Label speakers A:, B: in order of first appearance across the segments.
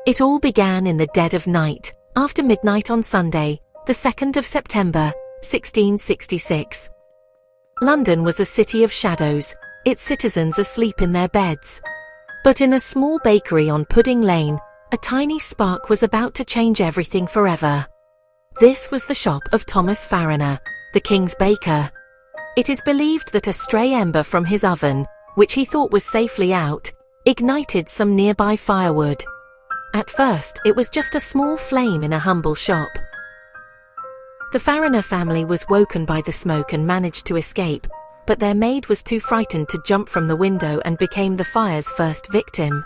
A: It all began in the dead of night, after midnight on Sunday, the 2nd of September, 1666. London was a city of shadows, its citizens asleep in their beds. But in a small bakery on Pudding Lane, a tiny spark was about to change everything forever. This was the shop of Thomas Farriner, the king's baker. It is believed that a stray ember from his oven, which he thought was safely out, ignited some nearby firewood. At first, it was just a small flame in a humble shop. The Farriner family was woken by the smoke and managed to escape, but their maid was too frightened to jump from the window and became the fire's first victim.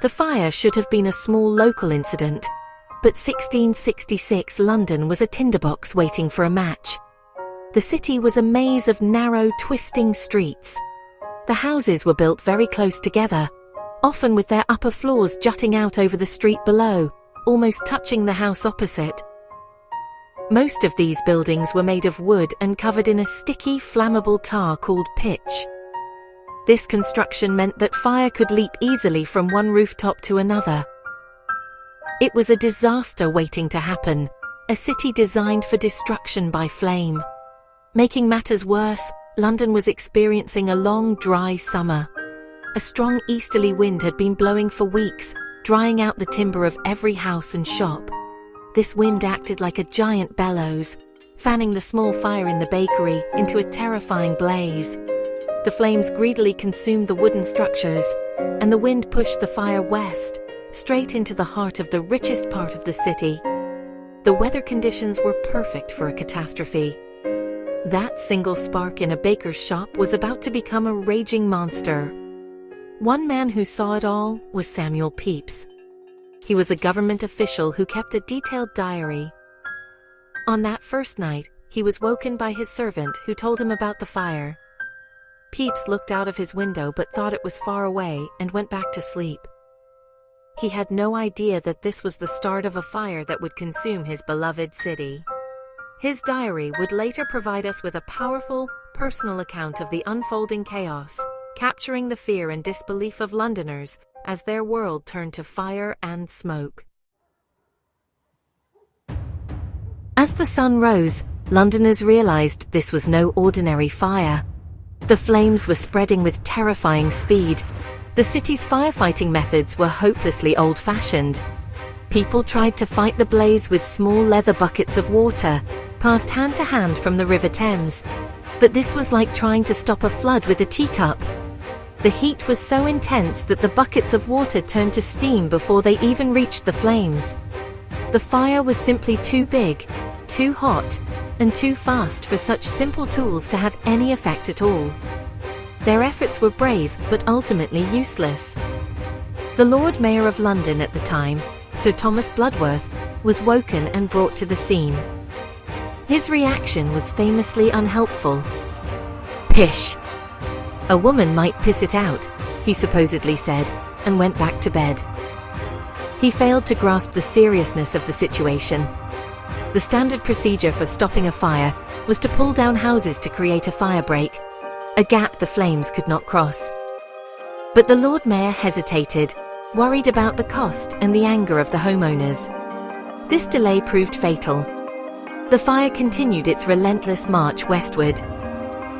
A: The fire should have been a small local incident, but 1666 London was a tinderbox waiting for a match. The city was a maze of narrow, twisting streets. The houses were built very close together, often with their upper floors jutting out over the street below, almost touching the house opposite. Most of these buildings were made of wood and covered in a sticky, flammable tar called pitch. This construction meant that fire could leap easily from one rooftop to another. It was a disaster waiting to happen, a city designed for destruction by flame. Making matters worse, London was experiencing a long, dry summer. A strong easterly wind had been blowing for weeks, drying out the timber of every house and shop. This wind acted like a giant bellows, fanning the small fire in the bakery into a terrifying blaze. The flames greedily consumed the wooden structures, and the wind pushed the fire west, straight into the heart of the richest part of the city. The weather conditions were perfect for a catastrophe. That single spark in a baker's shop was about to become a raging monster. One man who saw it all was Samuel Pepys. He was a government official who kept a detailed diary. On that first night, he was woken by his servant who told him about the fire. Pepys looked out of his window but thought it was far away and went back to sleep. He had no idea that this was the start of a fire that would consume his beloved city. His diary would later provide us with a powerful, personal account of the unfolding chaos, capturing the fear and disbelief of Londoners as their world turned to fire and smoke. As the sun rose, Londoners realized this was no ordinary fire. The flames were spreading with terrifying speed. The city's firefighting methods were hopelessly old-fashioned. People tried to fight the blaze with small leather buckets of water, passed hand to hand from the River Thames. But this was like trying to stop a flood with a teacup. The heat was so intense that the buckets of water turned to steam before they even reached the flames. The fire was simply too big, too hot, and too fast for such simple tools to have any effect at all. Their efforts were brave but ultimately useless. The Lord Mayor of London at the time, Sir Thomas Bloodworth, was woken and brought to the scene. His reaction was famously unhelpful. "Pish! A woman might piss it out," he supposedly said, and went back to bed. He failed to grasp the seriousness of the situation. The standard procedure for stopping a fire was to pull down houses to create a firebreak, a gap the flames could not cross. But the Lord Mayor hesitated, worried about the cost and the anger of the homeowners. This delay proved fatal. The fire continued its relentless march westward.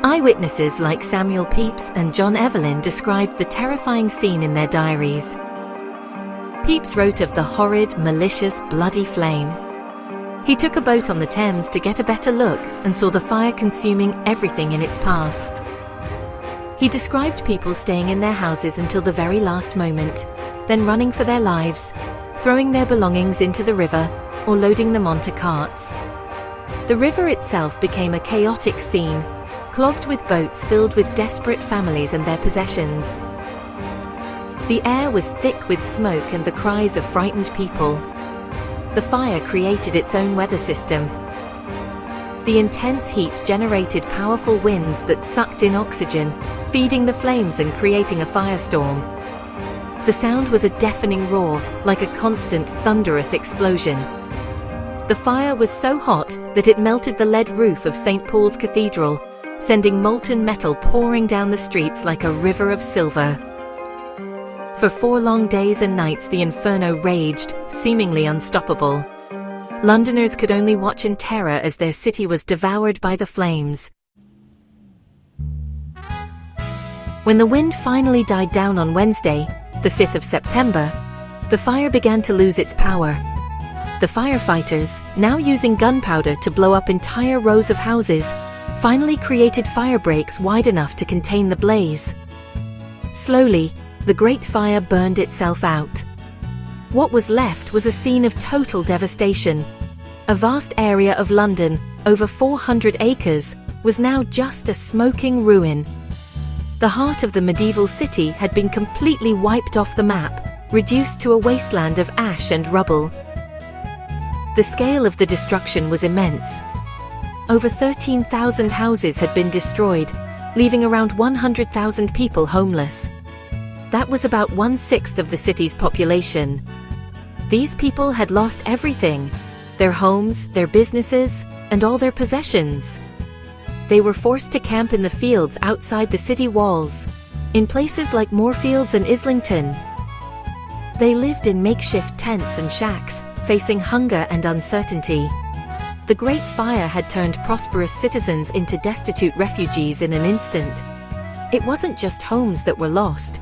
A: Eyewitnesses like Samuel Pepys and John Evelyn described the terrifying scene in their diaries. Pepys wrote of the horrid, malicious, bloody flame. He took a boat on the Thames to get a better look and saw the fire consuming everything in its path. He described people staying in their houses until the very last moment, then running for their lives, throwing their belongings into the river or loading them onto carts. The river itself became a chaotic scene, clogged with boats filled with desperate families and their possessions. The air was thick with smoke and the cries of frightened people. The fire created its own weather system. The intense heat generated powerful winds that sucked in oxygen, feeding the flames and creating a firestorm. The sound was a deafening roar, like a constant, thunderous explosion. The fire was so hot that it melted the lead roof of St. Paul's Cathedral, sending molten metal pouring down the streets like a river of silver. For 4 long days and nights the inferno raged, seemingly unstoppable. Londoners could only watch in terror as their city was devoured by the flames. When the wind finally died down on Wednesday, the 5th of September, the fire began to lose its power. The firefighters, now using gunpowder to blow up entire rows of houses, finally created fire breaks wide enough to contain the blaze. Slowly, the great fire burned itself out. What was left was a scene of total devastation. A vast area of London, over 400 acres, was now just a smoking ruin. The heart of the medieval city had been completely wiped off the map, reduced to a wasteland of ash and rubble. The scale of the destruction was immense. Over 13,000 houses had been destroyed, leaving around 100,000 people homeless. That was about 1/6 of the city's population. These people had lost everything: their homes, their businesses, and all their possessions. They were forced to camp in the fields outside the city walls, in places like Moorfields and Islington. They lived in makeshift tents and shacks, facing hunger and uncertainty. The Great Fire had turned prosperous citizens into destitute refugees in an instant. It wasn't just homes that were lost.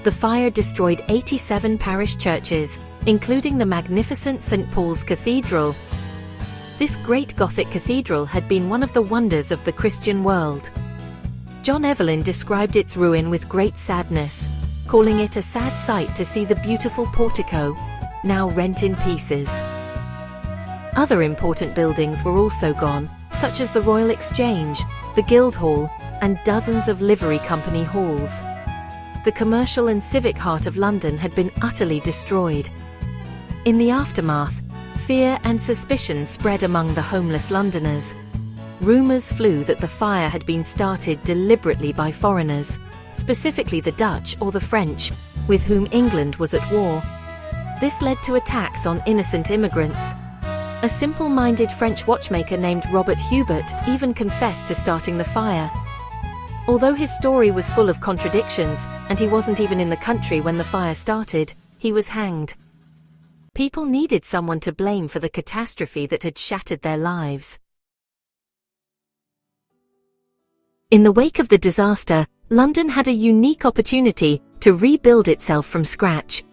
A: The fire destroyed 87 parish churches, including the magnificent St. Paul's Cathedral. This great Gothic cathedral had been one of the wonders of the Christian world. John Evelyn described its ruin with great sadness, calling it a sad sight to see the beautiful portico, now rent in pieces. Other important buildings were also gone, such as the Royal Exchange, the Guildhall, and dozens of livery company halls. The commercial and civic heart of London had been utterly destroyed. In the aftermath, fear and suspicion spread among the homeless Londoners. Rumours flew that the fire had been started deliberately by foreigners, specifically the Dutch or the French, with whom England was at war. This led to attacks on innocent immigrants. A simple-minded French watchmaker named Robert Hubert even confessed to starting the fire. Although his story was full of contradictions, and he wasn't even in the country when the fire started, he was hanged. People needed someone to blame for the catastrophe that had shattered their lives. In the wake of the disaster, London had a unique opportunity to rebuild itself from scratch.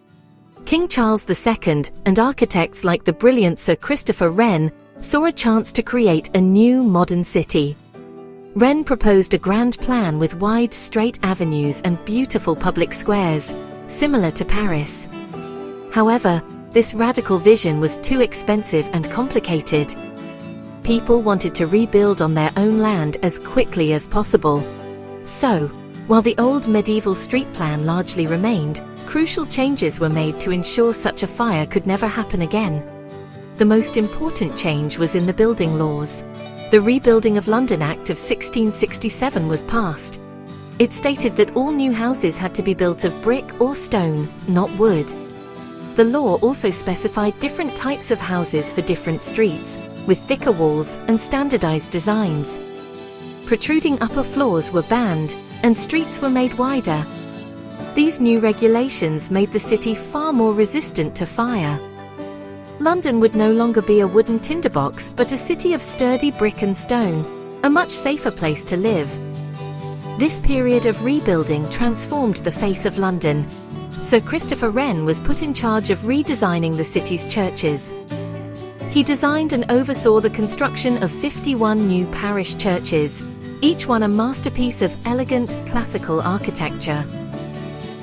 A: King Charles II and architects like the brilliant Sir Christopher Wren saw a chance to create a new modern city. Wren proposed a grand plan with wide, straight avenues and beautiful public squares, similar to Paris. However, this radical vision was too expensive and complicated. People wanted to rebuild on their own land as quickly as possible. So, while the old medieval street plan largely remained, crucial changes were made to ensure such a fire could never happen again. The most important change was in the building laws. The Rebuilding of London Act of 1667 was passed. It stated that all new houses had to be built of brick or stone, not wood. The law also specified different types of houses for different streets, with thicker walls and standardized designs. Protruding upper floors were banned, and streets were made wider. These new regulations made the city far more resistant to fire. London would no longer be a wooden tinderbox, but a city of sturdy brick and stone, a much safer place to live. This period of rebuilding transformed the face of London. Sir Christopher Wren was put in charge of redesigning the city's churches. He designed and oversaw the construction of 51 new parish churches, each one a masterpiece of elegant, classical architecture.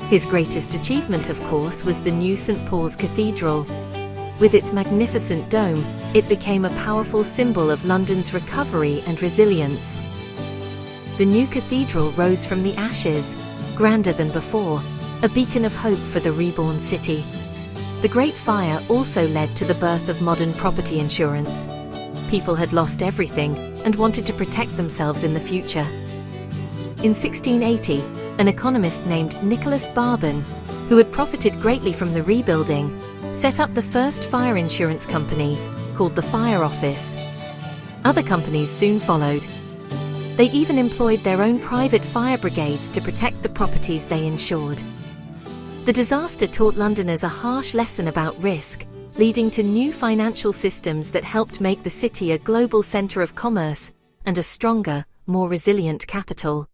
A: His greatest achievement, of course, was the new St. Paul's Cathedral. With its magnificent dome, it became a powerful symbol of London's recovery and resilience. The new cathedral rose from the ashes, grander than before, a beacon of hope for the reborn city. The Great Fire also led to the birth of modern property insurance. People had lost everything and wanted to protect themselves in the future. In 1680, an economist named Nicholas Barban, who had profited greatly from the rebuilding, set up the first fire insurance company, called the Fire Office. Other companies soon followed. They even employed their own private fire brigades to protect the properties they insured. The disaster taught Londoners a harsh lesson about risk, leading to new financial systems that helped make the city a global centre of commerce and a stronger, more resilient capital.